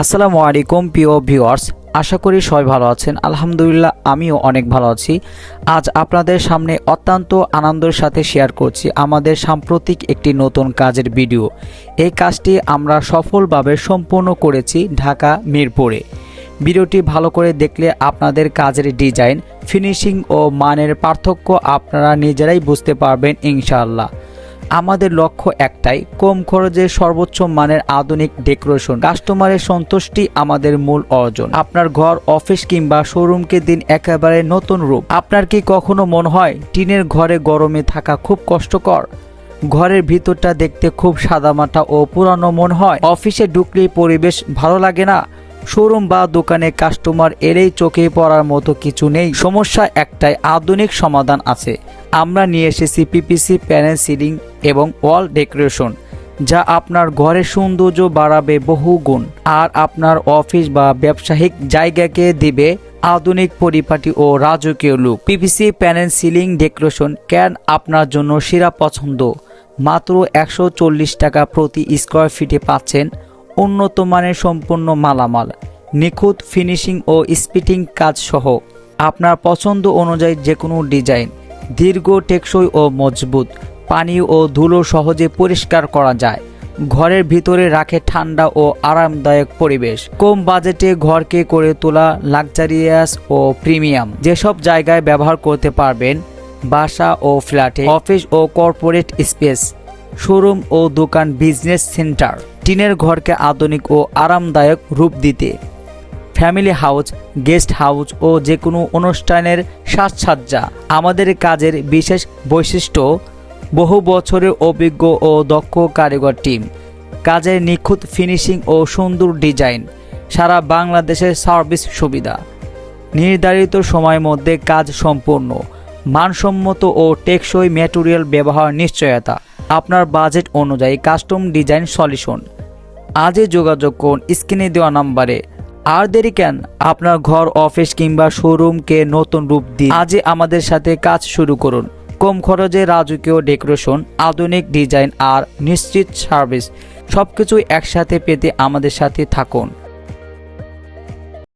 আসসালামু আলাইকুম প্রিয় ভিউয়ার্স, আশা করি সবাই ভালো আছেন। আলহামদুলিল্লাহ আমিও অনেক ভালো আছি। আজ আপনাদের সামনে অত্যন্ত আনন্দের সাথে শেয়ার করছি আমাদের সাম্প্রতিক একটি নতুন কাজের ভিডিও। এই কাজটি আমরা সফলভাবে সম্পূর্ণ করেছি ঢাকা মিরপুরে। ভিডিওটি ভালো করে দেখলে আপনাদের কাজের ডিজাইন, ফিনিশিং ও মানের পার্থক্য আপনারা নিজেরাই বুঝতে পারবেন ইনশাআল্লাহ। আমাদের লক্ষ্য একটাই, কম খরচে সর্বোচ্চ মানের আধুনিক ডেকোরেশন। কাস্টমারের সন্তুষ্টি আমাদের মূল অর্জন। আপনার ঘর, অফিস কিংবা শোরুমকে দিন একেবারে নতুন রূপ। আপনার কি কখনো মনে হয় টিনের ঘরে গরমে থাকা খুব কষ্টকর? ঘরের ভিতরটা দেখতে খুব সাদামাটা ও পুরানো মনে হয়? অফিসে ঢুকলেই পরিবেশ ভালো লাগে না? শোরুম বা দোকানে কাস্টমার এলেই চোখে পড়ার মতো কিছু নেই? সমস্যা একটাই, আধুনিক সমাধান আছে। আমরা নিয়ে এসেছি পিপিসি প্যানেল, সিলিং এবং ওয়াল ডেকোরেশন, যা আপনার ঘরের সৌন্দর্য বাড়াবে বহু গুণ আর আপনার অফিস বা ব্যবসায়িক জায়গাকে দিবে আধুনিক পরিপাটি ও রাজকীয় look. PPC panel, ceiling decoration কেন আপনার জন্য সেরা পছন্দ। মাত্র 140 টাকা প্রতি স্কোয়ার ফিটে পাচ্ছেন উন্নত মানের সম্পূর্ণ মালামাল, নিখুঁত ফিনিশিং ও স্পিটিং কাজ সহ আপনার পছন্দ অনুযায়ী যে কোনো ডিজাইন। দীর্ঘ, টেকসই ও মজবুত। পানি ও ধুলো সহজে পরিষ্কার করা যায়। ঘরের ভিতরে রাখে ঠান্ডা ও আরামদায়ক পরিবেশ। কম বাজেটে ঘরকে করে তোলা লাক্সারিয়াস ও প্রিমিয়াম। যেসব জায়গায় ব্যবহার করতে পারবেন, বাসা ও ফ্ল্যাটে, অফিস ও কর্পোরেট স্পেস, শোরুম ও দোকান, বিজনেস সেন্টার। টিনের ঘরকে আধুনিক ও আরামদায়ক রূপ দিতে ফ্যামিলি হাউস, গেস্ট হাউস ও যে কোনো অনুষ্ঠানের সাজসজ্জা। আমাদের কাজের বিশেষ বৈশিষ্ট্য, বহু বছরের অভিজ্ঞ ও দক্ষ কারিগর টিম, কাজের নিখুঁত ফিনিশিং ও সুন্দর ডিজাইন, সারা বাংলাদেশের সার্ভিস সুবিধা, নির্ধারিত সময়ের মধ্যে কাজ সম্পূর্ণ, মানসম্মত ও টেকসই ম্যাটেরিয়াল ব্যবহার নিশ্চয়তা, আপনার বাজেট অনুযায়ী কাস্টম ডিজাইন সলিউশন। আজই যোগাযোগ করুন স্ক্রিনে দেওয়া নাম্বারে। আর দেরি কেন, আপনার ঘর, অফিস কিংবা শোরুমকে নতুন রূপ দিন। আজই আমাদের সাথে কাজ শুরু করুন। কম খরচে রাজকীয় ডেকোরেশন, আধুনিক ডিজাইন আর নিশ্চিত সার্ভিস, সবকিছু একসাথে পেতে আমাদের সাথে থাকুন।